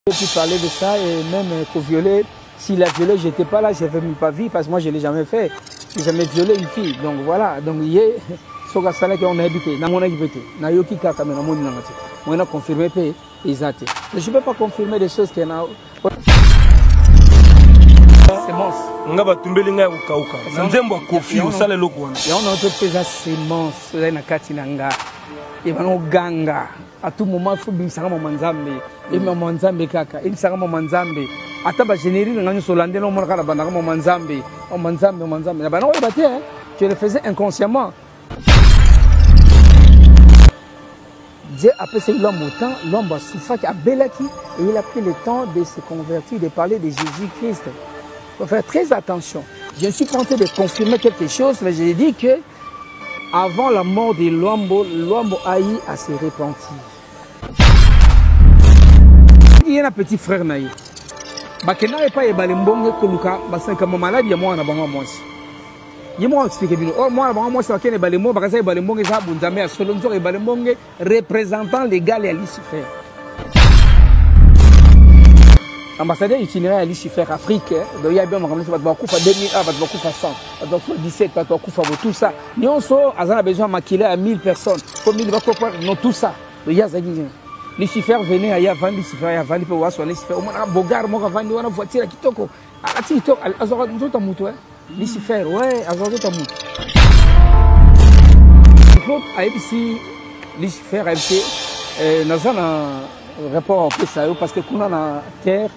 pu parler de ça et même qu'au violer, s'il a violé, je n'étais pas là, je n'avais même pas vu parce que moi je ne l'ai jamais fait. Je n'ai jamais violé une fille. Donc voilà, donc il y a ce qu'on a habité, dans mon habité, dans Yoki Kaka, mais dans mon habité. On a confirmé que exact. Je ne peux pas confirmer des choses qui sont sémence. On a batumbeli nga ukauka. Nzembo kofi usale lokwana. Ya on a autre pesa sémence na katinanga. Et bano ganga. À tout moment il faut bimisaka mo manzambe. Et mo manzambe kaka. Il saka mo manzambe. Ata ba généri nga solande no mona kala banaka mo manzambe. O manzambe o manzambe. Na bano ebate hein. Je le faisais inconsciemment. Dieu a passé l'homme au temps, l'homme a souffert à Belaki et il a pris le temps de se convertir, de parler de Jésus-Christ. Il faut faire très attention. Je ne suis pas en train de confirmer quelque chose, mais j'ai dit que avant la mort de l'homme a eu à se repentir. Il y a un petit frère naïe. Bakena n'est pas ébalimbonge koluka, basanka mon malade, il y a moi en abandon moi. Je vais expliquer. Oh, moi, c'est que les balemons, parce que les balemons, ils ont jamais à selon les balemons représentant légal et à Lucifer. Ambassadeur itinéraire à Lucifer Afrique, donc il y a bien ramené ça, beaucoup fa 2000, beaucoup fa 100, beaucoup fa 17, beaucoup fa tout ça. Nous on sort, a besoin de maquiller à 1000 personnes, comme 1000 beaucoup non tout ça. Donc il y a ça. Lucifer venait à y avoir Lucifer, à vendre pour voir son Lucifer. On a bogar, on a vendu une voiture à Kitoko. À Kitoko, azora nous autres mutué. Lucifer, ouais, azora ta mutu. Donc à ici Lucifer a été dans un rapport au ça parce que qu'on a la terre,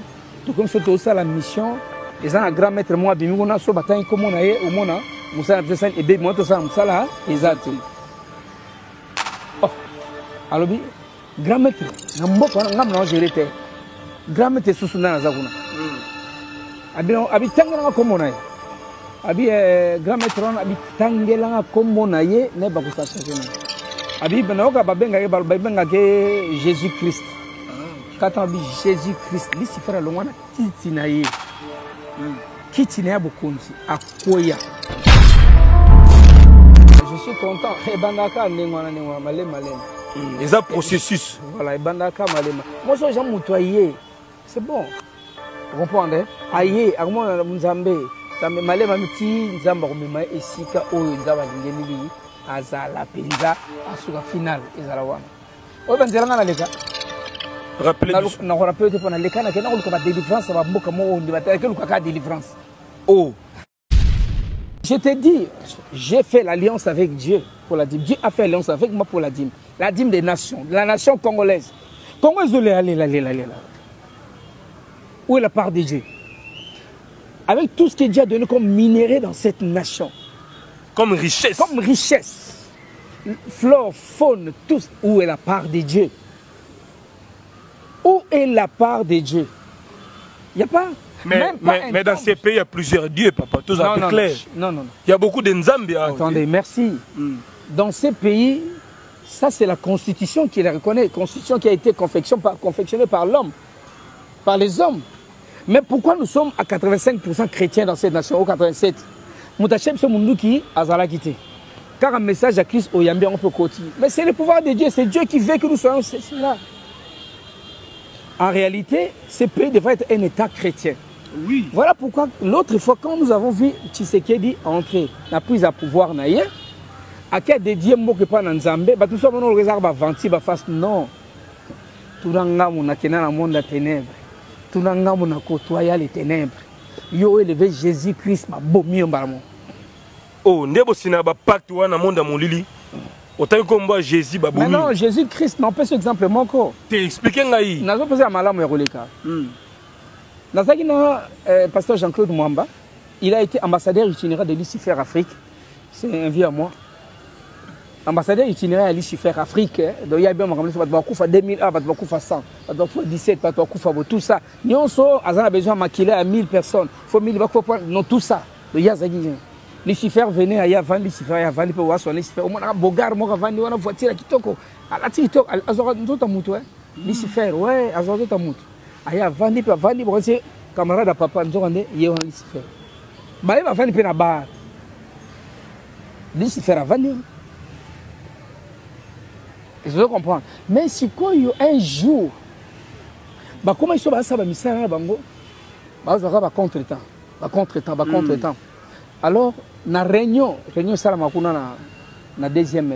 tout comme c'est aussi la mission. Les gens grand maître moi bimi on a so bataille comme on a au mona, musa na et be moto ça musala exact. Oh. Alors bi grand maître na mboko ngamna gérer terre. Grand maître susuna na zakuna. Abi tangana comme on a. Abi grand maître abi tangela comme on a ne ba ko ça abi benoka babenga babenga ke Jésus Christ. Quand on dit Jésus Christ, Lucifer le mwana kitinaye. Kitinaye bokonzi akoya. Je suis content. Ebandaka nengwana nengwana malema malema. Les a processus. Voilà, ebandaka malema. Moi je j'aime mutoyer. C'est bon. Vous comprenez? Aye, agmo muzambe. Tambe malema miti nzamba komema esika oyo nzaba ngeni azala penza asuka final ezala wana. Oyo banzelanga na leka. Rappelez-nous. Oh. Je te dis, j'ai fait l'alliance avec Dieu pour la dîme. Dieu a fait l'alliance avec moi pour la dîme. La dîme des nations, la nation congolaise. Comment est-ce que où est la part de Dieu? Avec tout ce que Dieu a donné comme minerai dans cette nation. Comme richesse. Comme richesse. Flore, faune, tout. Où est la part de Dieu? Où est la part de Dieu? Il n'y a pas. Mais dans ces pays, il y a plusieurs dieux, papa. Tout ça est clair. Non. Il y a beaucoup de Nzambi. Attendez, merci. Dans ces pays, ça c'est la constitution qui la reconnaît. Constitution qui a été confectionnée par l'homme, par les hommes. Mais pourquoi nous sommes à 85% chrétiens dans cette nation, au 87? Moutachem c'est mon qui a Zalakité. Car un message à Christ au Yambé, on peut continuer. Mais c'est le pouvoir de Dieu, c'est Dieu qui veut que nous soyons là. En réalité, ce pays devrait être un État chrétien. Oui. Voilà pourquoi l'autre fois, quand nous avons vu Tshisekedi entrer, la prise à pouvoir, à quel dédié mot que pas dans Nzambé, nous sommes dans le réserve à Vanti, face non. Tout le monde a dans le monde des ténèbres. Tout le monde a côtoyé les ténèbres. Yo élevé Jésus-Christ, ma beau mieux barmo. Oh, ndebo sina ba pacte wana monde mon lili. Autant que moi Jésus baboumi. Mais non, Jésus-Christ non pas ce exemple mon corps. T'es expliqué ngai. Nazo poser à malamu roleka. Nazaki na pasteur Jean-Claude Mwamba, il a été ambassadeur itinéraire de Lucifer Afrique. C'est un vieux à moi. Ambassadeur itinéraire à Lucifer Afrique, donc il y a bien ramené ça beaucoup fa 2000, beaucoup fa 100, beaucoup fa 17, beaucoup fa tout ça. Ni on sort, a besoin de maquiller à 1000 personnes. Faut 1000 beaucoup non tout ça. Donc il y a ça. Lucifer venait à y avoir Lucifer, à vendre pour voir son Lucifer. On a bogar, on a vendu une voiture à Kitoko. À la Kitoko, azora nous autres mutu. Lucifer, ouais, azora nous autres mutu. Aya vendre pour vendre pour c'est camarade à papa nous avons dit yé on Lucifer. Bah il va vendre pour la bar. Lucifer a vendu. Je veux comprendre. Mais si quoi un jour Bah comment ils sont bah ça bah misala bango. Bah ça contre-temps. Alors na réunion ça la makuna na deuxième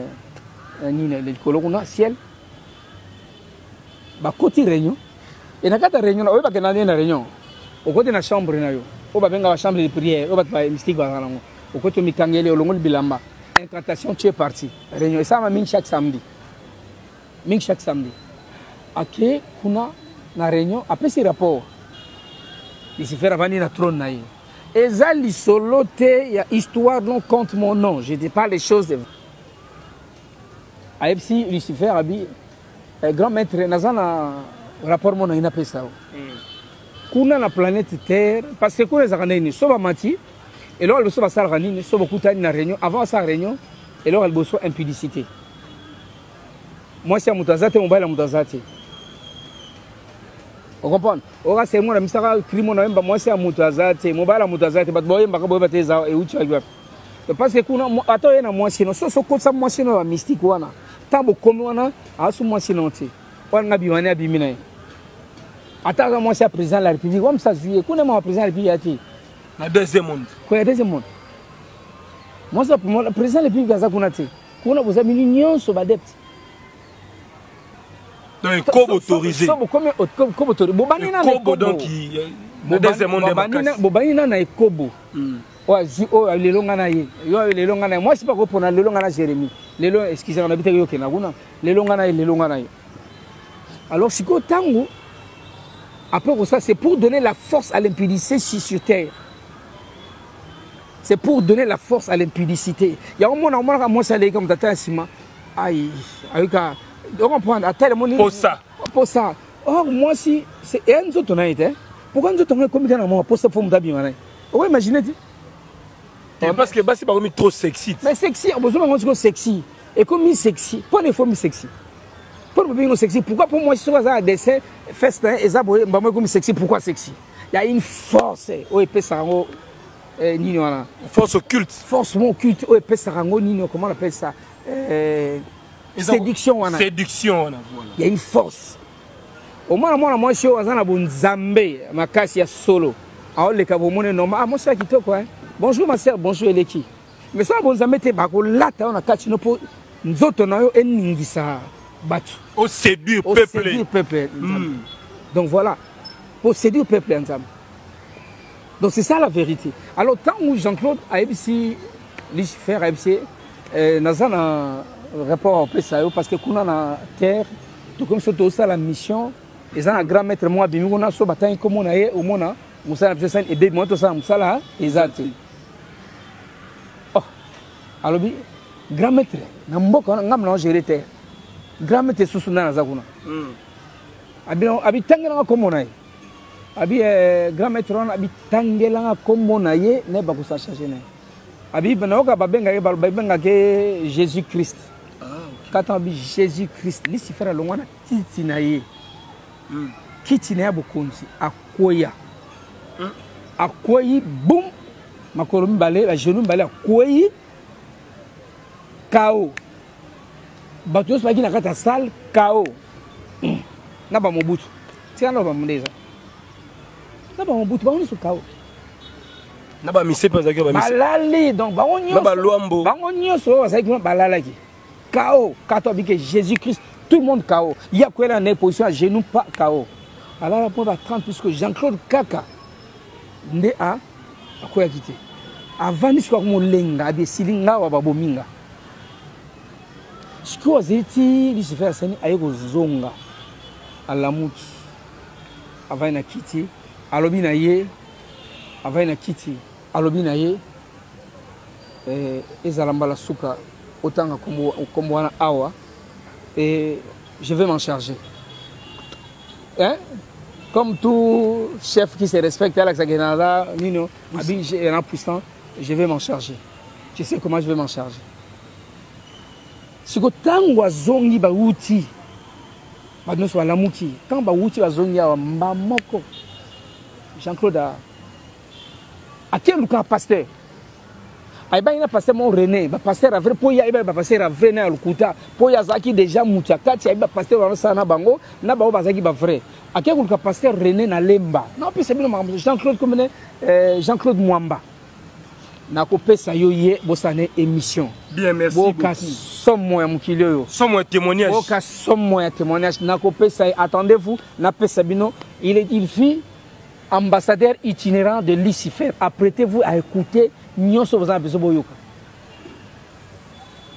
ni le kolokuna ciel. Bah côté réunion et na kata réunion on va que na réunion. Au côté na chambre na yo. On va benga la chambre de prière, on va pas mystique ba nango. Au côté mikangele olongol bilamba. Incantation tu es parti. Réunion ça m'a mis chaque samedi. Ok, kuna na réunion après ce rapport. Il se fait ravanir na trône na ye. Ezali solo te ya histoire non compte mon nom. Je dis pas les choses. Aïpsi Lucifer abi grand maître nazana rapport mon ina pesa. Kuna na planète Terre parce que kuna zakana ni soba mati et là le soba sala ni soba kutani na réunion avant sa réunion et là elle bosso impudicité. Moi c'est mutazate mobile mutazate. Vous comprenez? Ora c'est moi la misaka crime na moi c'est mutazate mobile mutazate but boye mbaka boye bateza e uchi agwa. Parce que kuna ato na moi sino so ko sa moi sino wa mystique wana. Tambo komi wana asu moi sino te. Wana biwane abimina. Attends, moi c'est président de la République. Comme ça, juillet, qu'on est mon président de la République. La deuxième monde. Quoi, la deuxième monde. Moi, c'est le président de la République, qu'on a été. Qu'on a vous avez une union sur la dette. Donc, comme autorisé. Comme autorisé. Bobanina, donc, la deuxième monde est Bobanina, na Kobo. Ouais, les longs les longs moi, c'est pas pour les longs Jérémy. Les longs, excusez-moi, on habite au Kenya. Les longs alors, si vous tango. Après ça, c'est pour donner la force à l'impudicité sur terre. C'est pour donner la force à l'impudicité. Il y a un moment où moi, ça comme tata Sima. Aïe, avec un. On comprend à tel moment. Pour ça. Pour ça. Or, moi, si. C'est un autre tonalité. Pourquoi nous autres, comme ça, on pour ça, pour me d'habiller. Oui, imaginez. Parce que c'est pas trop sexy. Mais sexy, on a besoin de sexy. Et comme sexy, pas des formes sexy. Pourquoi sexy? Pourquoi pour moi, si tu as un dessin, festin, et ça, comme sexy, pourquoi sexy? Il y a une force, force occulte. Force occulte, comment on appelle ça? Séduction. Séduction, voilà. Il y a une force. Au moins, moi, je suis un bon Zambé, ma casse, il y a solo. Alors, les cabomone, non, moi, je suis quoi? Bonjour, ma soeur, bonjour, Eleki. Mais ça, bon Zambé, t'es bako, là, on a caché nos pots, nous autres, on a un ningisa. Au séduire le peuple. Donc voilà, pour séduire le peuple ensemble. Donc c'est ça la vérité. Alors tant que Jean-Claude a ici, Lucifer a ici, nous avons un rapport en plus parce que nous avons la terre, tout comme c'est aussi la mission, et un grand maître moi, on a ce bataille comme on a eu au monde, nous avons fait et bien moi tout ça, nous avons exact. Oh, alors grand maître, nous avons géré terre. Grand maître Susuna Nazaguna. Abi Tangela comme on a. Abi grand maître Abi Tangela comme on a, ne pas que ça change. Abi Benoka Babenga ke Jésus-Christ. Quand on dit Jésus-Christ, Lucifer a l'ongana Kitinaye. Kitinaya Bokonzi, Akoya. Akoyi, boum, ma colombe balai, la genou balai, Akoyi, Kao. Bateau qui n'a pas salle KO. N'a pas mon bout. C'est un homme déjà. N'a pas mon bout, on est sur KO. N'a pas mis c'est pas ça que va balali donc ba on ba luambo. Ba on so ça qui balala qui. KO, quand on dit que Jésus-Christ, tout le monde KO. Il y a quoi là en position à genoux pas KO. Alors pour va 30 puisque Jean-Claude Kaka né à quoi quitté. Avant ni soit mon lenga be silinga wa babominga. Ce que zeti Lucifer sani ayeko zonga alamuki avant na kiti alobi na ye avant na kiti alobi na ye ezalamba la suka autant comme wana awa et je vais m'en charger hein comme tout chef qui se respecte à la Canada nino abi j'ai un puissant je vais m'en charger je sais comment je vais m'en charger. Si vous avez zongi ba wuti ba no so la muki quand ba wuti ba zongi ya mamoko Jean-Claude a quel luka pasteur ay ba ina pasteur mon René ba pasteur vrai po ya ba pasteur vrai na lukuta po ya zaki déjà mucha kati ay ba pasteur wana sana bango na ba zaki ba vrai akekuluka pasteur René Nalemba napesa bino makambo Jean-Claude Komene Jean-Claude Mwamba nakopesa yo ye bosane émission bien merci boka somo ya mukili oyo somo ya témoignage boka somo ya témoignage nakopesa attendez-vous napesa bino il fit ambassadeur itinérant de Lucifer apprêtez-vous à écouter nyonso bozana beso boyoka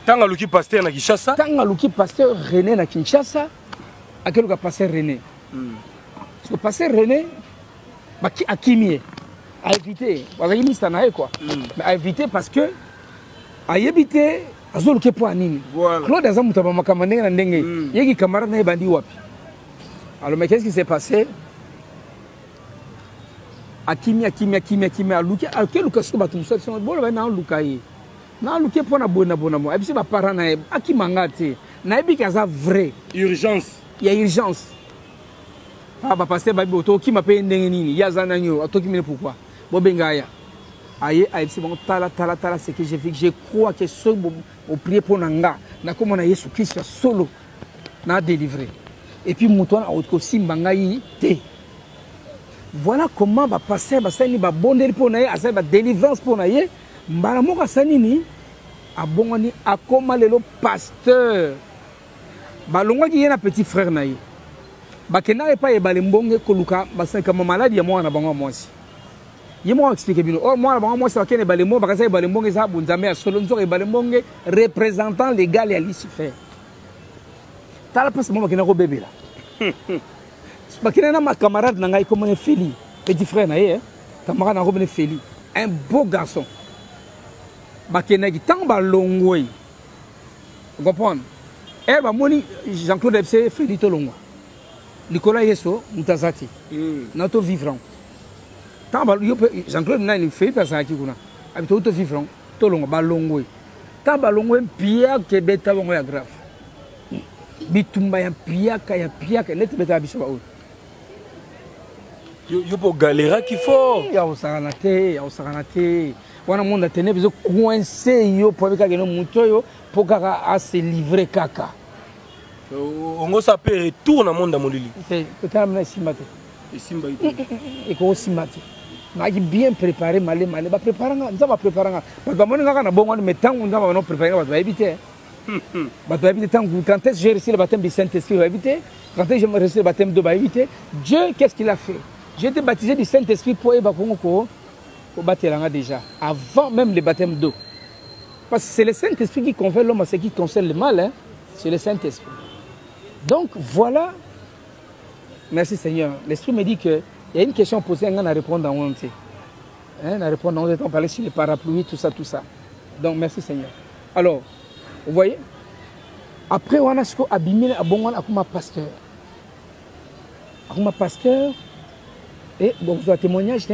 tanga luki pasteur na Kinshasa tanga luki pasteur René na Kinshasa akeluka pasteur René parce que pasteur René baki akimie a évité bazaki mista na ye quoi mais a évité parce que a évité azoluke po anini Claude aza muto ba makama ndenge na ndenge yeki camarade na bandi wapi alors mais qu'est-ce qui s'est passé akimi aluki akeluka siko bato muso bolo ba na luka ye na luke po na bona mo ebisi ba parents na ye akimanga te na yebi kaza vrai urgence il y a urgence ba passer ba boto ki mape ndenge nini ya zana nyo atoki mine pourquoi bobenga ya aye ayebisi bango tala ce que j'ai vu je crois que ce au prier pour nanga na komona Yesu Christ solo na délivrer et puis mutona otko simbanga yi te voilà comment ba passer ba sani ba bondeli pour na ye asa ba délivrance pour na ye mbala moko sanini abongani akoma lelo pasteur balongwaki ye na petit frère na ye bakenda epa ebale mbonge koluka basaka maladie ya mwana bango mwasi ye mo expliquer bino or mwana bango mwasi bakene ebale mbonge bakaza ebale mbonge za bunzambe ya solo nzo ebale mbonge représentant légal ya Lucifer tala pesa mo bakena ko bebela bakena na ma camarade na ngai comme Feli petit frère na ye camarade na ko bene Feli un beau garçon bakena ki tant balongwe vous comprenez eh ba moni Jean-Claude FC Feli tolongwa Nicolas Yeso mutazati nato vivant tamba Jean-Claude nani fait tazaki kuna abito to vivant to longo balongwe tamba longwe pia ke beta bongo ya grave bitumba ya pia net beta biso ba yo po galera ki fort ya osakana te wana monde tene biso coincé yo po beka ke no muto yo po kaka a se livrer kaka on sa pe retour na monde molili peut-être na simate simba ite et ko simate na ki bien préparé malé ba préparanga nza préparanga ba moni ngaka na bongo mais tant on va préparer ba éviter ba éviter tant quand j'ai reçu le baptême du Saint-Esprit va éviter quand j'ai reçu le baptême de ba éviter Dieu qu'est-ce qu'il a fait j'ai été baptisé du Saint-Esprit pour eba ko batelanga déjà avant même le baptême d'eau parce que c'est le Saint-Esprit qui convainc l'homme à ce qui concerne le mal hein c'est le Saint-Esprit. Donc voilà, merci Seigneur. L'Esprit me dit qu'il y a une question posée, on a répondre en honte. On a répondre en honte, on parlait sur les parapluies, tout ça. Donc merci Seigneur. Alors, vous voyez, après on a ce qu'on a abîmé, on a comme pasteur. Comme pasteur, et bon, vous avez témoignage,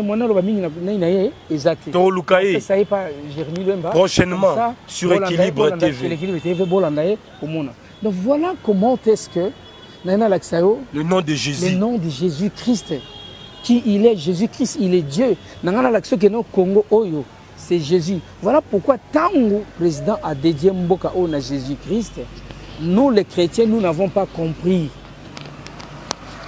prochainement sur Équilibre TV. Donc voilà comment est-ce que le nom de Jésus. Le nom de Jésus-Christ. Qui il est, Jésus-Christ, il est Dieu. Congo Oyo, c'est Jésus. Voilà pourquoi tant que le président a dédié Mboka à Jésus-Christ, nous les chrétiens, nous n'avons pas compris.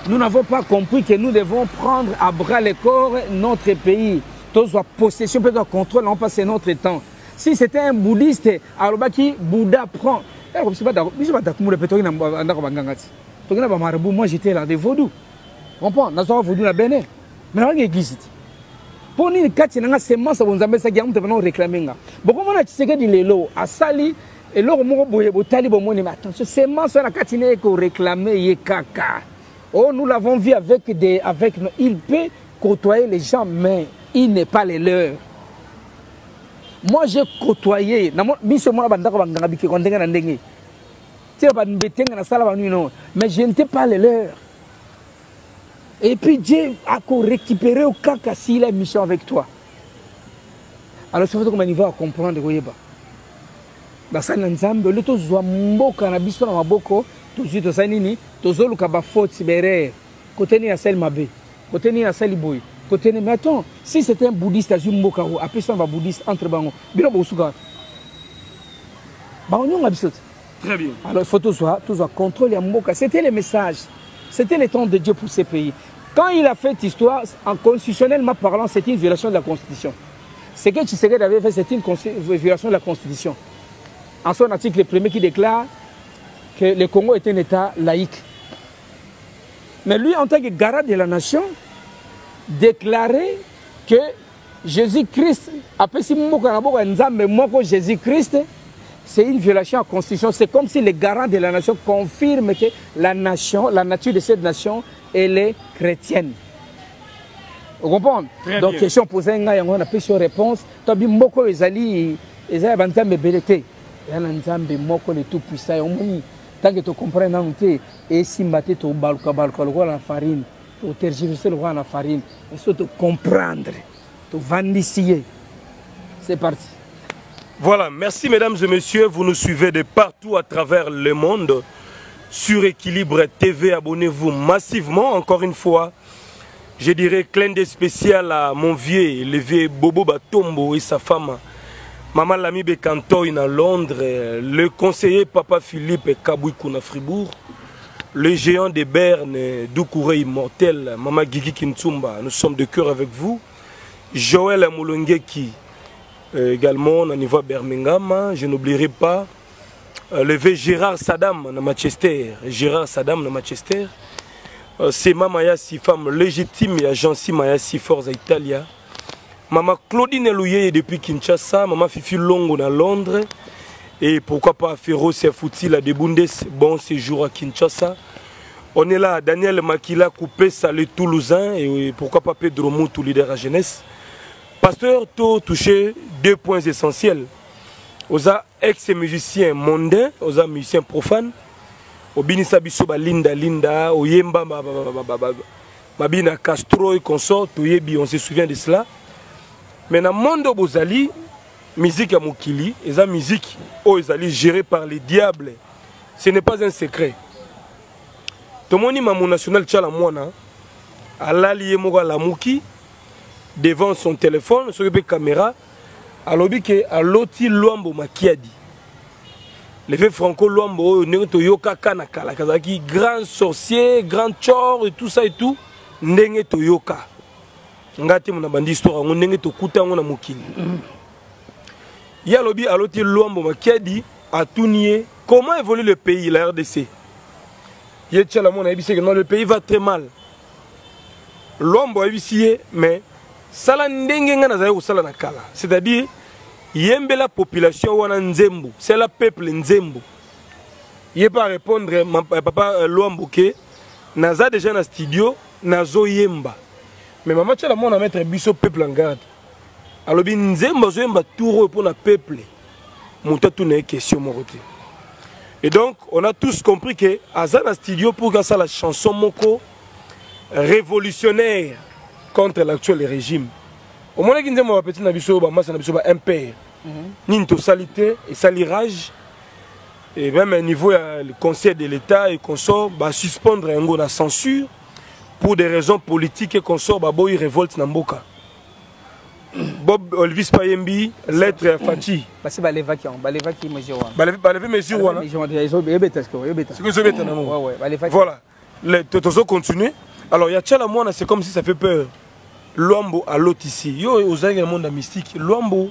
Nous n'avons pas compris que nous devons prendre à bras le corps notre pays. Tous la possession, peut être contrôle, on passe notre temps. Si c'était un bouddhiste, alors Bouddha prend. Moi j'étais là des vaudous. Comprends? Nous avons vaudou la Bénin. Mais on a église. Pour nous, quand il y a semence, on a réclamé. Beaucoup de gens qui dit l'élo, à Sali, et l'or, mais attention, semence, on a réclamé, kaka. Oh, nous l'avons vu avec nous. Il peut côtoyer les gens, mais il n'est pas les leurs. Moi, j'ai côtoyé. Mais je n'étais pas les leurs. Et puis Dieu a récupéré au caca s'il a une mission avec toi. Alors, c'est comment il va comprendre. Toujours nini tozoluka ba faute sibere côté ni asel mabe côté ni asel boy côté ni mais attends si c'était un bouddhiste azumboka ou après ça va bouddhiste entre bango bino bosuka ba onyo ngabisot très bien alors il faut tout soit contrôle ya mboka c'était le message C'était le temps de Dieu pour ces pays. Quand il a fait cette histoire, en constitutionnellement parlant, c'est une violation de la Constitution. Ce que Tshisekedi avait fait, c'est une violation de la Constitution. En son article 1er qui déclare que le Congo est un État laïque. Mais lui, en tant que garant de la nation, déclarait que Jésus-Christ, Jésus-Christ, c'est une violation de la Constitution. C'est comme si les garants de la nation confirment que la nature de cette nation, elle est chrétienne. Vous comprenez? Donc, bien. Question posée, on a plus de réponse. Tant que Moko Ezali, Ezali Banzambe Belete, Yanzambe Moko le tout puissant. Tant que tu comprends, et si maté tu balka la farine, tu tergiverser le roi la farine, il faut te comprendre, tu vandicier. C'est parti. Voilà, merci mesdames et messieurs, vous nous suivez de partout à travers le monde. Sur Équilibre TV, abonnez-vous massivement, encore une fois. Je dirais clin d'œil spécial à mon vieux, le vieux Bobo Batombo et sa femme, Maman Lami Bekantoy à Londres, le conseiller Papa Philippe Kabouikouna Fribourg, le géant de Berne, Doukouré immortel, Maman Gigi Kintsumba, nous sommes de cœur avec vous. Joël Moulongeki, également, au niveau Birmingham, je n'oublierai pas. Le vieux Gérard Saddam à Manchester, Gérard Saddam à Manchester. C'est Mama si femme légitime et agence Mayasi Forza Italia. Maman Claudine Elouye depuis Kinshasa, Maman Fifi Longo à Londres. Et pourquoi pas Féroce Fouti la de Bundes, bon séjour à Kinshasa. On est là, Daniel Makila Coupé, Salé Toulousain. Et pourquoi pas Pedro Moutou, leader à jeunesse. Pasteur, tout touché 2 points essentiels. Aux ex-musiciens mondains, aux musiciens profanes. Obinisa biso ba linda oyemba mabina Castro et consort toyebi, on se souvient de cela. Mais dans le monde bozali musique à mokili eza musique o ezali gérée par les diables. Ce n'est pas un secret. Tomoni maman national tchala mwana alali moko la muki devant son téléphone sur une caméra alobi ke aloti Luambo Makiadi. Le fait Franco Luambo, Toyoka Kanakala, Kazaki, grand sorcier, grand chor et tout ça et tout, Nenge Toyoka. Ngati mon bandi histoire, on Nenge Tokuta, on a Mokili. Yalobi aloti Luambo Makiadi a tout nié. Comment évolue le pays, la RDC? Le pays va très mal. Luambo a vicié, mais Sala Ndenge Ngana ou Sala Nakala. C'est-à-dire, Yembe la population wana Nzembo, c'est la peuple Nzembo. Il pas répondre papa Luambo ke naza déjà na studio nazo yemba. Mais maman tchala mona mettre biso peuple en garde. Alors bi Nzembo zo yemba touro pour na peuple. Monta tout na question mon côté. Et donc on a tous compris que aza na studio pour que ça la chanson moko révolutionnaire contre l'actuel régime. Au moment où nous avons petit nabiso ba massa nabiso ba impère. Ni to salité et salirage et même au niveau le conseil de l'État et consort ba suspendre ngo la censure pour des raisons politiques et consort ba boy révolte na mboka. Bob Olvis Payembi lettre à Fati. Parce que ba leva qui mesure wana. Ba lever mesure wana. Voilà. Les tozo continuer. Alors ya tchala mwana c'est comme si ça fait peur. Luambo à l'autre ici. Yo ozali na monde mystique. Luambo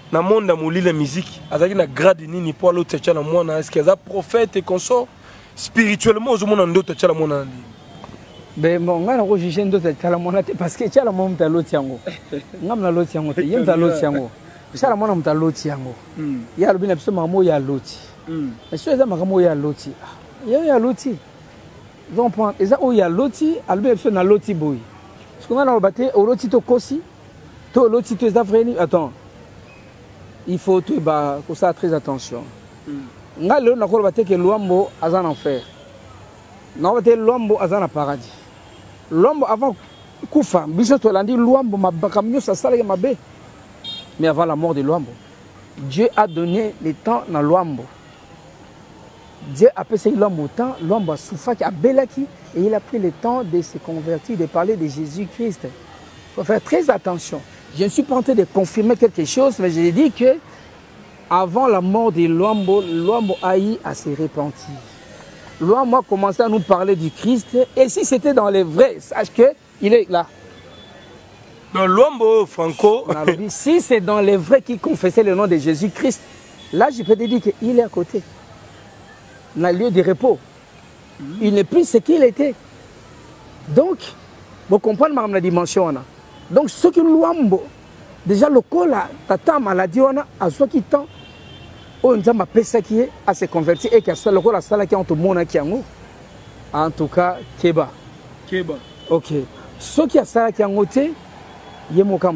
na monde amoli la musique. Azali na grade nini pour l'autre tchala mwana. Est-ce qu'il y a prophète et consort spirituellement aux monde ndoto tchala mwana. Ben bon ngana ko juger ndoto tchala mwana parce que tchala mwana mta l'autre yango. Ngam na l'autre yango te yem ta l'autre yango. Tchala mwana mta l'autre yango. Ya lobina biso mamo ya l'autre. Mais so eza makamo ya l'autre. Ya l'autre. Donc prendre eza o ya l'autre, albe biso na l'autre boy. Ce qu'on a dans le bâtiment, au loti to kosi, to loti to zafreni. Attends, il faut que ça très attention. Nga le na ko le bâtiment que Luambo azan enfer. Na bâtiment Luambo azan paradis. Luambo avant kufa, biso to landi Luambo mabakamyo sa sala ya mabe. Mais avant la mort de Luambo, Dieu a donné le temps na Luambo. Dieu a passé Luambo temps, Luambo a souffert qui a belaki. Et il a pris le temps de se convertir, de parler de Jésus-Christ. Il faut faire très attention. Je ne suis pas en train de confirmer quelque chose, mais je dis que avant la mort de Luambo, Luambo a eu à se repentir. Luambo a commencé à nous parler du Christ. Et si c'était dans les vrais, sache qu'il est là. Dans Luambo, Franco. Si c'est dans les vrais qui confessaient le nom de Jésus-Christ, là je peux te dire qu'il est à côté. Dans le lieu de repos. Il n'est plus ce qu'il était. Donc, vous comprenez la dimension. Donc, ce qui Luambo, déjà le col, tata maladie, à ce qui tend, on a pesa qui est à se convertir et qui a le col à sala qui est entre mon qui en tout cas, Keba. Keba. Ok. Ce qui a sala qui est en côté, il y a mon camp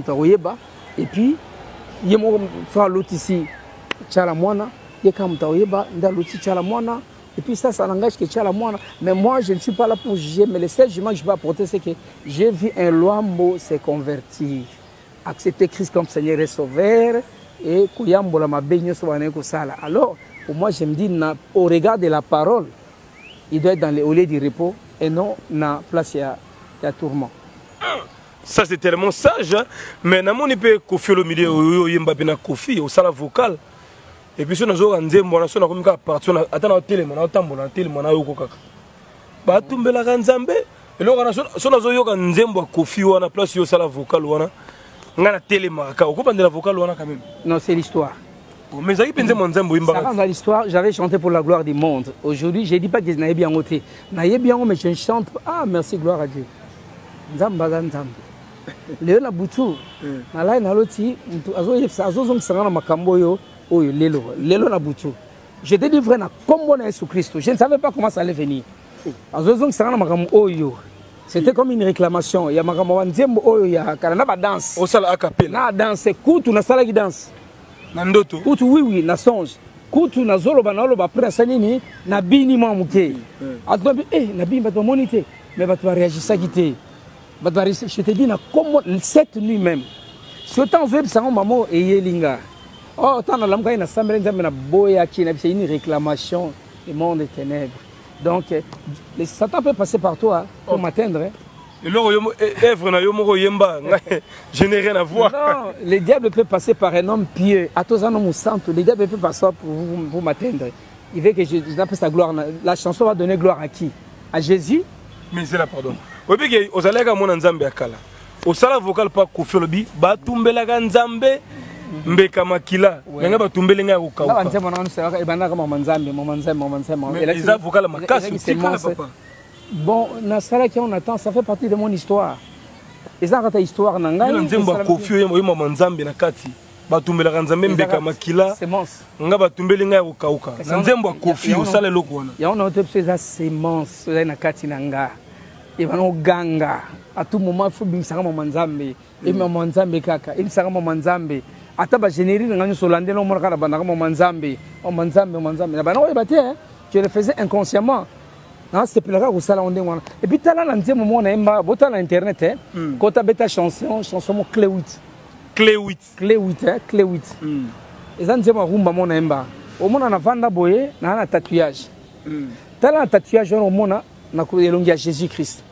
et puis, il y a mon frère l'autre ici, Tchalamwana, il y a camp Taoyeba, il y a l'autre Tchalamwana. Et puis ça n'engage que Tchalamwana. Mais moi, je ne suis pas là pour juger. Mais le seul jugement que je peux apporter, c'est que j'ai vu un Luambo se convertir, accepter Christ comme Seigneur et Sauveur, et Kouyambo la mabé sala. Alors, pour moi, je me dis, au regard de la parole, il doit être dans les lieux du repos et non dans la place il y a tourment. Ça, c'est tellement sage. Hein? Mais dans mon épée, Kofi au milieu, il y a un Kofi, au sala vocal. Et puis si on a un nzembo, on a comme ça parti, on a un téléphone, on a un téléphone, on a un téléphone. Bah tout le monde a nzambe. Et là on a un nzembo Kofi, on a place sur la vocale, on a un téléphone. On comprend la vocale, on a quand même. Non, c'est l'histoire. Mais ça y est, mon nzembo ça rentre dans l'histoire. J'avais chanté pour la gloire du monde. Aujourd'hui, je ne dis pas que je n'avais bien ôté. N'avais bien mais je chante. Ah merci, gloire à Dieu. Nzamba nzambe. Léon a boutou. Nala na loti. Azo sangana makambo yo. Oh, Lélo na boutou. Je te dis vrai, comme on est sous Christ. Je ne savais pas comment ça allait venir. C'était comme une réclamation. Il y a ma danse. Au sala acapella. Na danse, koutou na sala qui danse. Nandoto. Koutou oui, na songe. Koutou na zolo banalo ba près sanini na bini mo muke. Atba na bini ba monité, mais ba to réagir ça quitté. Ba to je te dis na comme cette nuit même. Ce temps web sango maman et yelinga. Oh, tant la lamka ina sambre nzambe na boya qui c'est une réclamation du monde des ténèbres. Donc le Satan peut passer par toi pour m'atteindre. Et là, je n'ai rien à voir. Non, le diable peut passer par un homme pieux. À tous un homme saint, le diable peut passer pour m'atteindre. Il veut que je n'appelle sa gloire. La chanson va donner gloire à qui? À Jésus? Mais c'est la pardon. Vous savez que vous allez à mon nzambe akala. Au sala vocal pas kofolobi, ba tumbela nzambe. Mbeka makila nga batumbele nga ukauka na nzembo na nse ebana kama manzambe mais les avocats makasi papa bon na sala qui on attend ça fait partie de mon histoire et ça rata histoire na ngai nzembo kofi yo manzambe na kati batumbela nzambe mbeka makila semence nga batumbele nga ukauka na nzembo kofi yo sala loko wana ya on a observé ça semence na kati na nga et bana ganga à tout moment faut bimsaka manzambe et manzambe kaka il saka manzambe ataba générer ngani solande no mona kana bana kama manzambe na bana oyebate je le faisais inconsciemment na c'est plus là où ça là on demande et puis tala na nzemo mona emba bota na internet kota beta chanson mo clé 8 et ça nzemo rumba mona emba o mona na vanda boye na tatouage tala na tatouage on mona na ko elongi ya Jésus Christ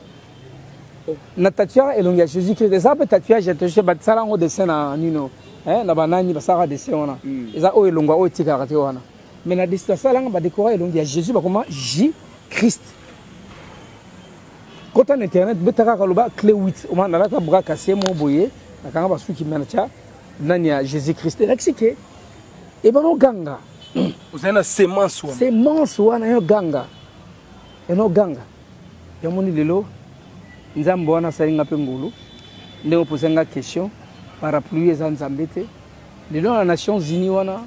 na tatouage elongi ya Jésus Christ ça peut tatouage te je bat sala ngo dessin na nino na banani basara dessin wana eza o elonga o tika kate wana mais na dessin sala nga ba décorer elongi ya Jésus ba comment J Christ quand on internet betaka kaloba clé 8 o mana la ka bra kasé mo boye na kanga ba suki mena cha nani ya Jésus Christ la xike e ba no ganga uzana semence wana yo ganga eno ganga ya moni lelo nzambo wana salinga pe ngulu ndeko posenga question parapluie za nzambe te lelo na Nations Unies wana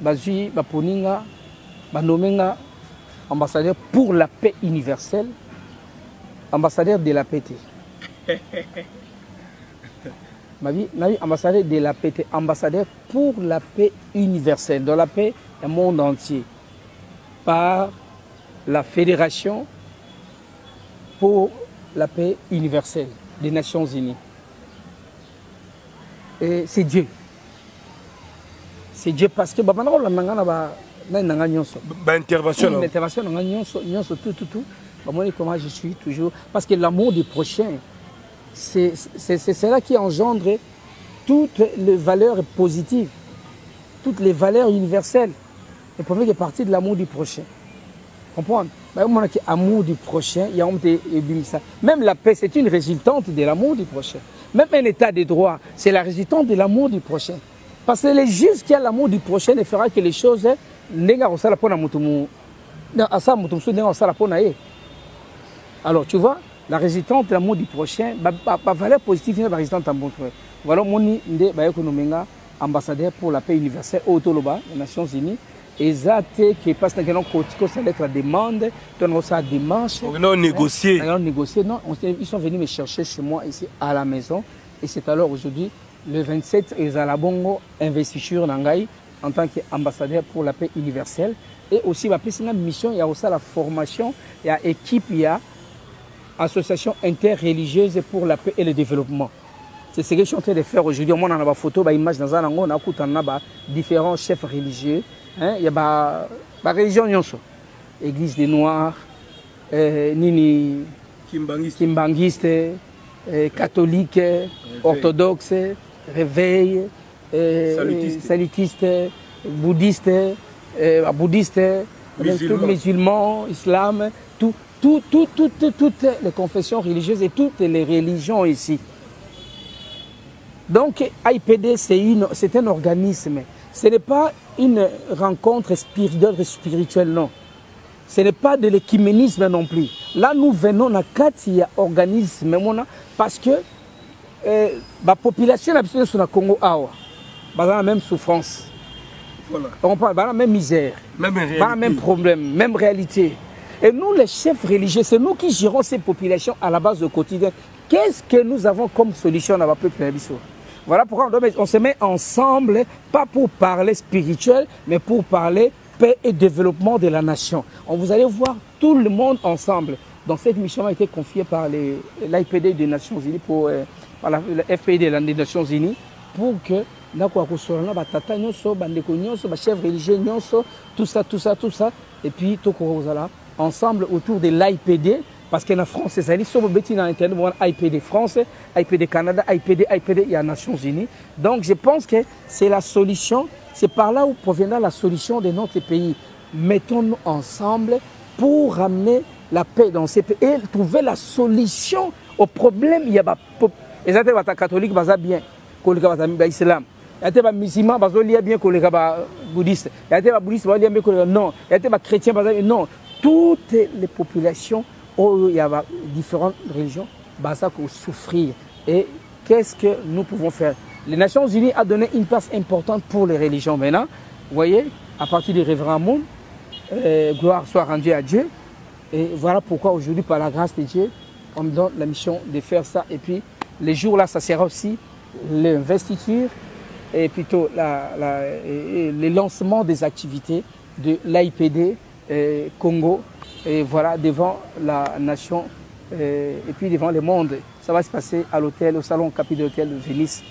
bazui baponinga banomenga ambassadeur pour la paix universelle, ambassadeur de la paix. Ma vie, ambassadeur de la paix, ambassadeur pour la paix universelle, dans la paix du monde entier, par la Fédération pour la paix universelle des Nations Unies. Et c'est Dieu. C'est Dieu parce que intervention tout comment je suis toujours parce que l'amour du prochain c'est cela qui engendre toutes les valeurs positives, toutes les valeurs universelles. Le premier est parti de l'amour du prochain. Comprendre? Amour du prochain, il y a ça. Même la paix, c'est une résultante de l'amour du prochain. Même un état de droit, c'est la résultante de l'amour du prochain. Parce que le juge qui a l'amour du prochain ne fera que les choses. Alors, tu vois, la résultante de l'amour du prochain, la valeur positive est la résultante en bon truc. Voilà, mon ambassadeur pour la paix universelle au Toloba, les Nations Unies. Et ça, qui passe dans la demande, dans sa démarche. On a négocié. On a négocié. Non, ils sont venus me chercher chez moi ici à la maison. Et c'est alors aujourd'hui, le 27, ils ont la bongo investiture Nangaï en tant qu'ambassadeur pour la paix universelle. Et aussi, c'est une mission, il y a aussi la formation, il y a équipe, il y a association interreligieuse pour la paix et le développement. C'est ce que je suis en train de faire aujourd'hui. On a une photo, une image dans un angle, on a différents chefs religieux. Il y a la religion Nyonso, Église des Noirs, Nini Kimbanguiste, catholique, orthodoxe, réveil, salutiste, bouddhiste, musulman, islam, toutes les confessions religieuses et toutes les religions ici. Donc, AIPD, c'est un organisme. Ce n'est pas une rencontre spirituelle, non. Ce n'est pas de l'écuménisme non plus. Là, nous venons à Katia organisme parce que la population sur le Congo a la même souffrance. Voilà. On parle de la même misère, même problème, même réalité. Et nous, les chefs religieux, c'est nous qui gérons ces populations à la base au quotidien. Qu'est-ce que nous avons comme solution à la peuple? Voilà pourquoi on se met ensemble, pas pour parler spirituel, mais pour parler paix et développement de la nation. Vous allez voir tout le monde ensemble. Donc cette mission a été confiée par l'AIPD des Nations Unies, par la FPD des Nations Unies, pour que chefs religieux, tout ça, et puis tout ensemble autour de l'AIPD. Parce que la France, c'est AIPD France, AIPD Canada, AIPD, il y a les Nations Unies. Donc je pense que c'est la solution, c'est par là où proviendra la solution de notre pays. Mettons-nous ensemble pour ramener la paix dans ces pays et trouver la solution au problème. Il y a des catholiques qui sont bien, les islam. Il y a des musulmans qui sont bien, les bouddhistes. Il y a des bouddhistes qui sont bien, non. Il y a des chrétiens qui sont bien, non. Toutes les populations. Il y a différentes religions qui souffrir. Et qu'est-ce que nous pouvons faire? Les Nations Unies ont donné une place importante pour les religions maintenant. Vous voyez, à partir du révérend Moon, gloire soit rendue à Dieu. Et voilà pourquoi aujourd'hui, par la grâce de Dieu, on me donne la mission de faire ça. Et puis, les jours-là, ça sera aussi l'investiture et plutôt le lancement des activités de l'AIPD Congo. Et voilà, devant la nation et puis devant le monde. Ça va se passer à l'hôtel, au salon Capi de l'hôtel de Venise.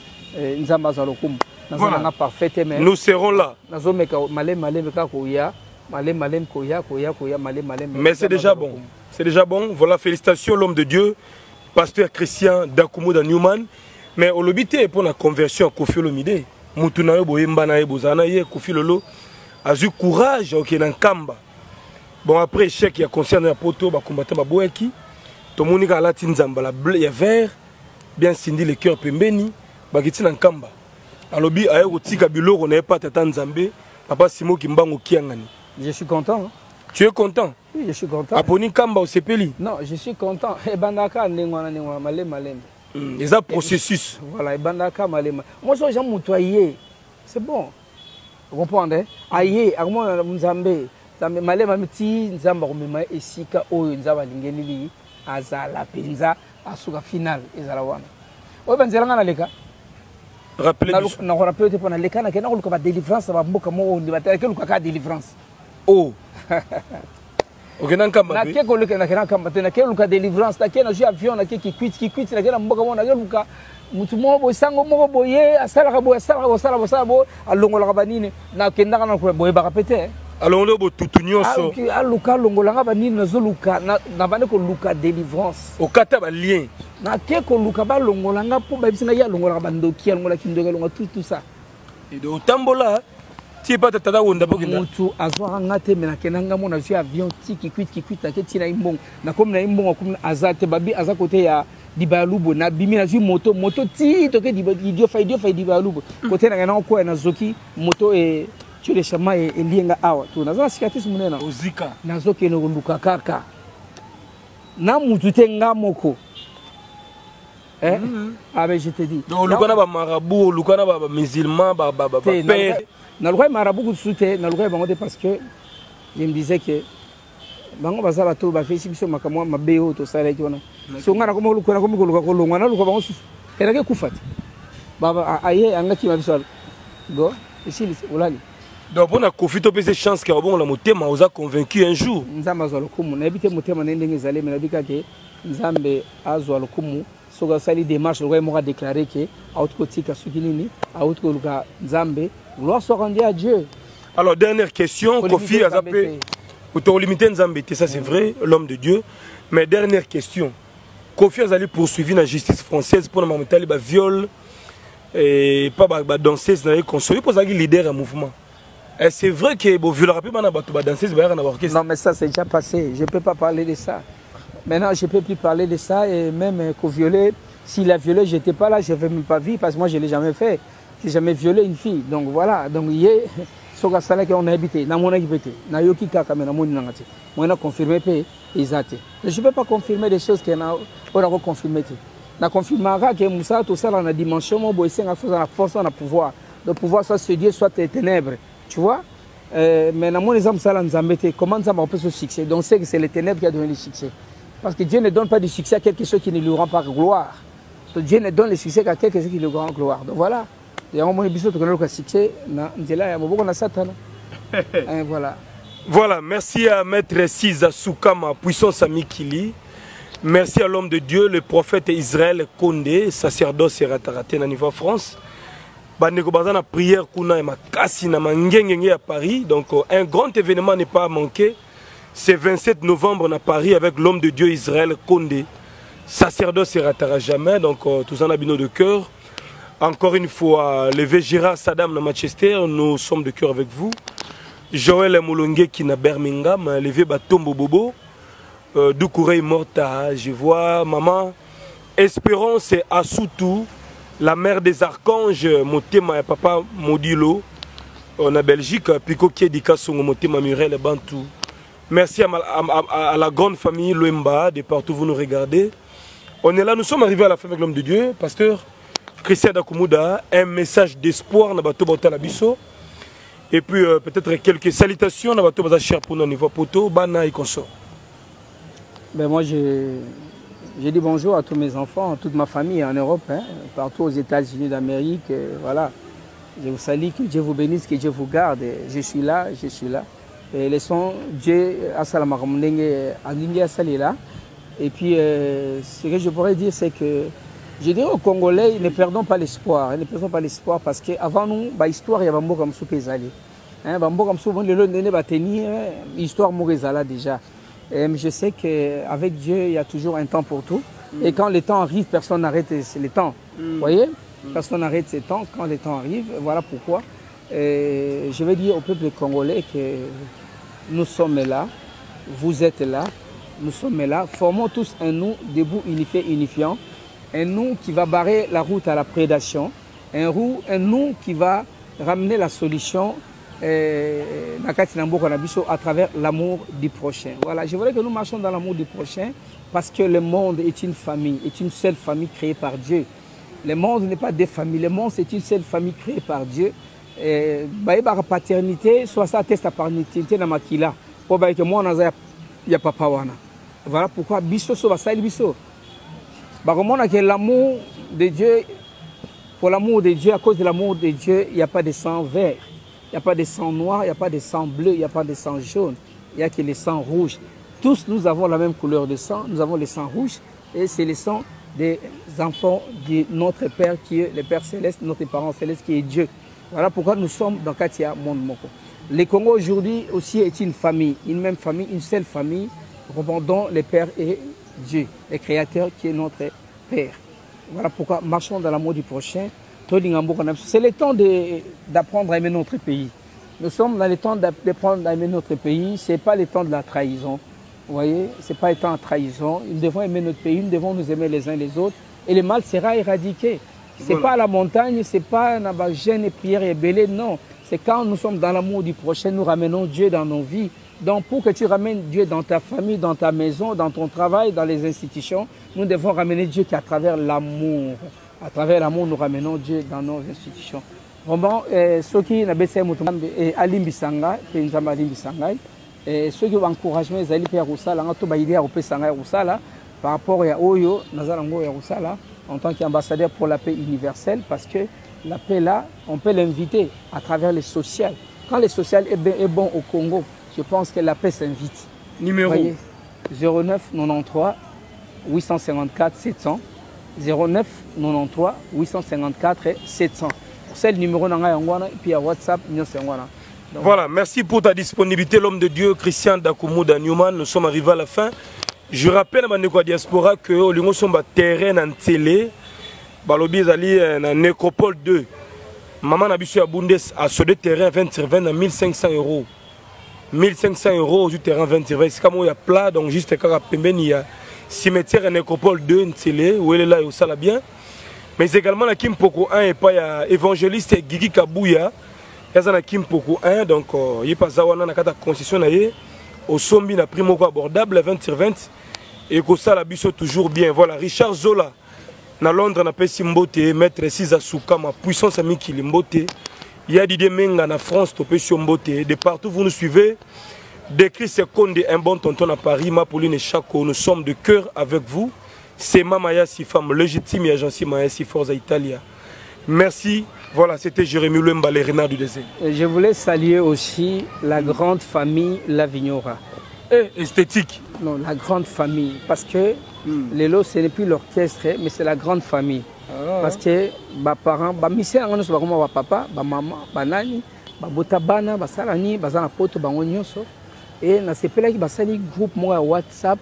Voilà. Nous serons là. Mais c'est déjà bon. C'est déjà bon. Voilà, félicitations l'homme de Dieu, pasteur Christian Dakumuda Newman. Mais au lobité pour la conversion à Kofi Olomide. Moutunayo Boyembana Bozana Kofi Lolo a eu courage au Kenankamba. Bon, après, échec, il y a concerne la poto, il combattant Baboaki. Tout le monde a la tinzamba, la bleu, il y a vert, bien scindi le cœur pembeni, bagitina nkamba. Alors, il y a un petit kabilo, on n'avait pas tata nzambé, papa Simo Kimbango Kiangani. Je suis content. Hein? Tu es content? Oui, je suis content. Aponi Kamba au Sepeli? Non, je suis content. Et Bandaka, malem. Les processus. Voilà, et Bandaka, malem. Moi, je suis motoyé. C'est bon. Vous comprenez? Aïe, à moi, Mzambé. Malema miti nzamba komema esika oyo nzaba lingenili azala penza asuka final ezala wana oyo banzelanga na leka rappelez na ko rappelé te pona leka na kena ko luka ba délivrance ba mboka mo ndi batala ke luka ka délivrance oh OK na nkamba na ke ko luka na kena nkamba te na ke luka délivrance ta ke na ju avion na ke ki quit na ke na mboka mo na ke luka mutu mo bo sango mo boye asala ka bo alongola ka banine na kenda kana ko boye ba rapete. Alors on est tout nyonso. Ah luka longolanga banini nazo luka na bande ko luka délivrance. Au kata ba lien. Na ke ko luka ba longolanga po ba bisinga ya longolanga bandoki ya longola kindoka longa tout ça. Et de tambola Tu pas tata wonda bokinda. Mutu azwa ngate mena kenanga mona ju avion tiki kwit na ketina imbongo. Na comme na imbongo comme azate babi aza côté ya Dibalubo na bimi na ju moto ti to ke idio fa Dibalubo. Côté na ngana ko na zoki moto e tu le chama e lienga awa. Tu naza cicatrice munena. Ozika. Na zoki no luka kaka. Na mutu te ngamoko. Ah ben je te dis. Donc lukana ba marabout, lukana ba musulman, ba père. Na lukana marabout ku soute, na lukana bango parce que je me disais que bango bazala to ba fesi biso makamwa mabeo to sala kiona. So ngana ko lukana ko luka ko longwa na luka bango susu. Era ke kufata. Baba aye angaki mabiso. Go, ici ulali. Donc on a confité pe ces chances que bon la motema oza convaincu un jour. Nzamba zo lokumu na bité motema na ndenge zale me na bika ke nzambe azwa lokumu. Soga sali démarche le roi m'a déclaré que autre côté Kasukinini à autre luka Nzambe gloire soit rendue à Dieu. Alors dernière question, Kofi a appelé auto limité Nzambe, ça c'est vrai, l'homme de Dieu. Mais dernière question, Kofi a allé poursuivre la justice française pour le mental ba viol et pas ba danseuse na consolé pour ça leader un mouvement. Et c'est vrai que bon viol rapide na ba danseuse ba na orchestre. Non mais ça c'est déjà passé, je peux pas parler de ça. Maintenant, je ne peux plus parler de ça et même qu'au violé, s'il a violé, je n'étais pas là, je ne vais même pas vivre parce que moi, je ne l'ai jamais fait. Je n'ai jamais violé une fille. Donc voilà, donc il y a ce qu'on a habité, dans mon habité, dans Yoki Kakame, dans mon nangati. Moi, on a confirmé que exact. Je ne peux pas confirmer des choses qu'on a confirmées. On a confirmé que Moussa, tout ça, dans la dimension, on a la force, on a pouvoir. Le pouvoir, soit se Dieu, soit les ténèbres. Tu vois? Mais dans mon exemple, ça, nous a mis comment ça m'a fait ce succès. Donc c'est que c'est les ténèbres qui a donné le succès. Parce que Dieu ne donne pas du succès à quelque chose qui ne lui rend pas gloire. Donc Dieu ne donne le succès qu'à quelque chose qui lui rend gloire. Donc voilà. Il y a un moment où on a succès. Voilà. Voilà, merci à Maître Siza Soukama, puissance Amikili. Merci à l'homme de Dieu, le prophète Israël Kondé, sacerdoce et rataraté dans niveau France. Bandeko bazana prière kuna ma kasi na mangengenge à Paris. Donc un grand événement n'est pas à manquer. C'est 27 novembre à Paris avec l'homme de Dieu Israël Kondé. Sacerdoce ne ratera jamais, donc tous en abino de cœur. Encore une fois, levé Gérard Saddam de Manchester, nous sommes de cœur avec vous. Joël Moulongue qui na Birmingham, levé Batombo Bobo. Doukourei Morta, je vois maman. Espérance et Assoutou, la mère des archanges, Motema et papa Modilo. On a Belgique, Pico Kiedika Songo, Motema Murel et Bantou. Merci à la grande famille Loemba, de partout où vous nous regardez. On est là, nous sommes arrivés à la fin avec l'homme de Dieu, pasteur Christian Dakoumouda, un message d'espoir dans Bato Bota Bisso. Et puis peut-être quelques salutations dans Bato Bata Cher pour nous niveau poto, Bana et consort. Ben moi je dis bonjour à tous mes enfants, à toute ma famille en Europe, hein, partout aux États-Unis d'Amérique. Voilà. Je vous salue, que Dieu vous bénisse, que Dieu vous garde. Je suis là, je suis là. Et laissons Dieu à Salamakamundenge à Salila. Et puis, ce que je pourrais dire, c'est que je dirais aux Congolais, ne perdons pas l'espoir. Ne perdons pas l'espoir parce qu'avant nous, l'histoire, il y a Bambo comme Soupezali. Bambo comme Soupezali, le Londonais va tenir l'histoire Mourizala déjà. Et je sais qu'avec Dieu, il y a toujours un temps pour tout. Et quand le temps arrive, personne n'arrête les temps. Vous voyez? Personne n'arrête ses temps quand le temps arrive. Voilà pourquoi. Je vais dire au peuple congolais que nous sommes là, vous êtes là, nous sommes là, formons tous un nous debout, unifié, unifiant, un nous qui va barrer la route à la prédation, un nous qui va ramener la solution à travers l'amour du prochain. Voilà, je voudrais que nous marchions dans l'amour du prochain parce que le monde est une famille, est une seule famille créée par Dieu. Le monde n'est pas des familles, le monde c'est une seule famille créée par Dieu. La paternité, soit ça atteste la paternité dans Makila. Pour que moi, il n'y a pas wana. Voilà pourquoi biso so basali biso. Que l'amour de Dieu, pour l'amour de Dieu, à cause de l'amour de Dieu, il n'y a pas de sang vert, il n'y a pas de sang noir, il n'y a pas de sang bleu, il n'y a pas de sang jaune, il n'y a que le sang rouge. Tous nous avons la même couleur de sang, nous avons le sang rouge et c'est le sang des enfants de notre Père qui est le Père Céleste, notre parent céleste qui est Dieu. Voilà pourquoi nous sommes dans Katia Monde Moko. Le Congo aujourd'hui aussi est une famille, une même famille, une seule famille, dont le Père est Dieu, le Créateur qui est notre Père. Voilà pourquoi marchons dans l'amour du prochain. C'est le temps d'apprendre à aimer notre pays. Nous sommes dans le temps d'aimer notre pays. Ce n'est pas le temps de la trahison. Vous voyez, ce n'est pas le temps de trahison. Nous devons aimer notre pays, nous devons nous aimer les uns les autres. Et le mal sera éradiqué. Ce n'est pas à la montagne, ce n'est pas dans la gêne et prière et belé, non. C'est quand nous sommes dans l'amour du prochain, nous ramenons Dieu dans nos vies. Donc pour que tu ramènes Dieu dans ta famille, dans ta maison, dans ton travail, dans les institutions, nous devons ramener Dieu qui à travers l'amour. À travers l'amour, nous ramenons Dieu dans nos institutions. Vraiment, ceux qui n'ont pas fait Alimbisanga, ceux qui ont encouragé les alliés à Roussala, par rapport à Oyo, en tant qu'ambassadeur pour la paix universelle, parce que la paix là, on peut l'inviter à travers les social. Quand le social est bon au Congo, je pense que la paix s'invite. Numéro 09 93 854 700 09 93 854 700. C'est le numéro et puis à WhatsApp. Voilà, merci pour ta disponibilité, l'homme de Dieu, Christian Dakoumouda Newman. Nous sommes arrivés à la fin. Je rappelle à la diaspora que nous sommes à terrain en télé. Balobi Zali en Nécropole 2. Maman Nabisu à Bundes a ce terrain 20 sur 20 à 1500 €. 1500 € du terrain 20 sur 20. C'est comme il y a plat, donc juste quand il y a cimetière en Nécropole 2 en télé, où elle est là et où ça l'a bien. Mais également la Kimpoko 1 et pas il y a évangéliste Gigi Kabouya. Il y a Kimpoko 1, donc il y a pas Zawana na kata concession na ye. Au sombi na primo abordable 20 sur 20 et que ça la biso toujours bien. Voilà, Richard Zola na Londres na pesi mbote, maître Siza Souka ma puissance ami qui mbote. Il y a Didier Menga na France to pesi mbote. De partout vous nous suivez. De Chris Konde, un bon tonton à Paris, ma Pauline Chako, nous sommes de cœur avec vous. C'est Mamaya si femme légitime et agence Maya si force à Italia. Merci. Voilà, c'était Jérémy Lemba, les renards du désert. Je voulais saluer aussi la grande famille Lavignora. Esthétique. Non, la grande famille. Parce que les lots, ce n'est plus l'orchestre, mais c'est la grande famille. Parce que mes parents, mes papa, ma maman, ma nani, ma botabana, ma salani, ma zana poto, ma onyoso. Et na sepela qui basali groupe moi WhatsApp,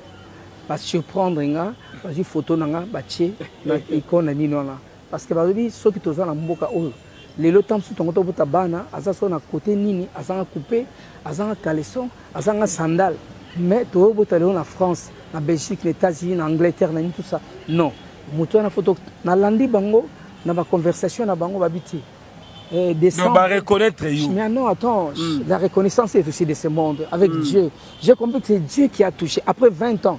va surprendre nga, va dire photo nga, va tché, na icône ni non là. Parce que babi ceux qui toza na mboka oyo les lotam sous ton côté botabana azaso na côté nini azanga coupé azanga caleçon azanga sandal mais to botale na France na Belgique les États-Unis na Angleterre na tout ça non moto na photo na landi bango na ba conversation na bango babiti on va reconnaître you. Mais non attends la reconnaissance est aussi de ce monde avec Dieu. J'ai compris que c'est Dieu qui a touché après 20 ans.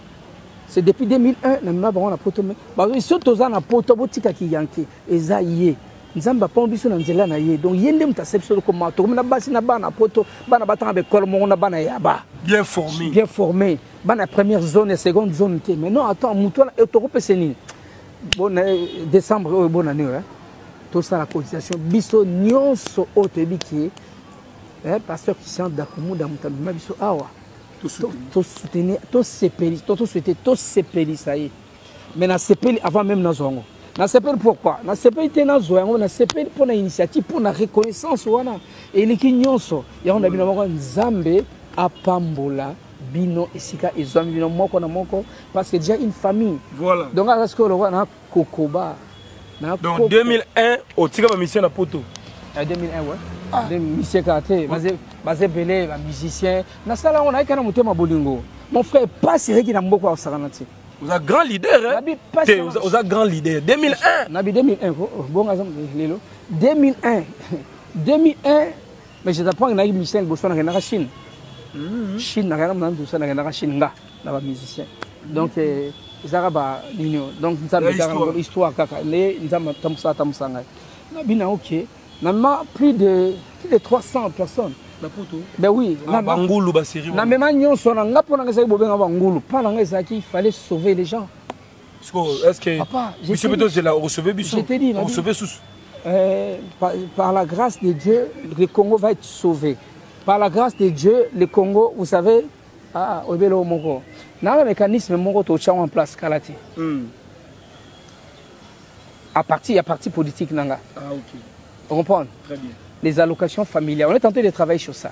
C'est depuis 2001 na bango na poto mais ba surtout za na poto botika ki yanki ezaye nzamba pa biso na nzela na ye donc yende mutaception comme to na basi na bana poto bana batanga be kol mo na bana yaba bien formé bana première zone et seconde zone té mais non attends muto e to repeseni bon décembre bonne année hein tout ça la cotisation biso nyonso otebiki pasteur Christian Dakoumouda Mutabima biso awa tout soutenir, tout s'épéler, ça y est. Mais na s'épéler avant même na zongo. Na s'épéler pourquoi? Na s'épéler na zongo, na s'épéler pour la initiative, pour la reconnaissance wana. Et les kinyonso, ya on a bino moko nzambe apambola bino esika ezami bino moko na moko parce que déjà une famille. Voilà. Donc à ce que le na kokoba. Donc 2001 au tika ba mission na poto. En 2001 ouais. Des musiciens karaté, basé belé, les musiciens. Na sala on a kana mutema bolingo. Mon frère pas sérieux qui na mboko au saranati. Vous êtes grand leader hein. Vous êtes grand leader 2001. Nabi 2001 bon exemple lelo 2001 mais je t'apprends que na musicien bosso na na Chine. Chine na kana tout ça na Chine nga na ba musicien. Donc zaraba l'union. Donc nous avons histoire kaka les nous avons tamsa nga. Nabi na OK. Plus de 300 personnes. Ben oui. Il fallait sauver les gens. Est-ce que par la grâce de Dieu, le Congo va être sauvé. Par la grâce de Dieu, le Congo, vous savez, il y a un mécanisme en place. À partir politique. On comprend? Très bien. Les allocations familiales. On est en train de travailler sur ça.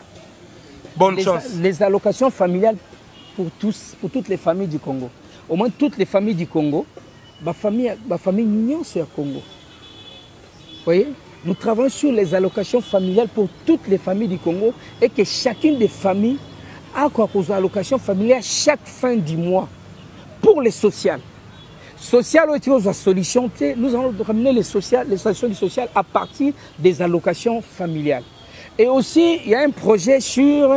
Bonne chance. Les allocations familiales pour toutes les familles du Congo. Au moins toutes les familles du Congo. Ma famille non, c'est au Congo. Vous voyez? Nous travaillons sur les allocations familiales pour toutes les familles du Congo et que chacune des familles a quoi aux allocations familiales chaque fin du mois pour les sociales. Social, solution, nous allons ramener les solutions du social à partir des allocations familiales. Et aussi, il y a un projet sur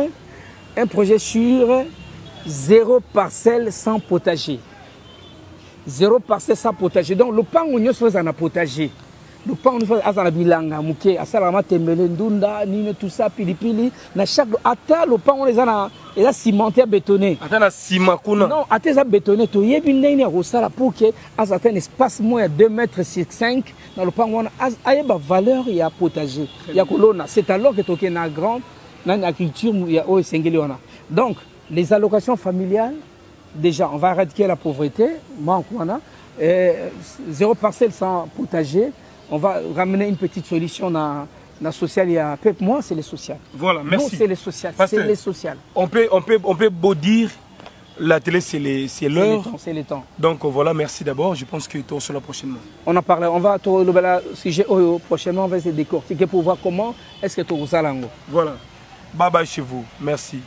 0 parcelle sans potager. 0 parcelle sans potager. Donc, le pain, on fait un potager. Le pain, on fait un bilanga, mouké, asalama, tembele, ndunda, nine, tout ça, pili. Na chaque, ata, le pain, on les a cimenté, bétonné. Ata na ciment, kuna. Non, ata, ça bétonné. Tu y es bien, il y a pour que, à un espace, moins 2 mètres sur 5, dans le pain, on a une valeur, il y a potager. Il y a colonna. C'est alors que tu es dans grande, dans l'agriculture, il y a au Sengueliona. Donc, les allocations familiales, déjà, on va éradiquer la pauvreté. Moi, on a 0 parcelle sans potager. On va ramener une petite solution dans la sociale. Il y a moi, c'est les sociales. Voilà, merci. Nous, c'est les sociales. C'est les sociales. On peut beau dire, la télé, c'est l'heure. C'est le temps. Donc voilà, merci d'abord. Je pense que tu seras prochainement. On en parle. On va le sujet prochainement. On va essayer de décortiquer pour voir comment est-ce que tu as. Voilà. Bye bye chez vous. Merci.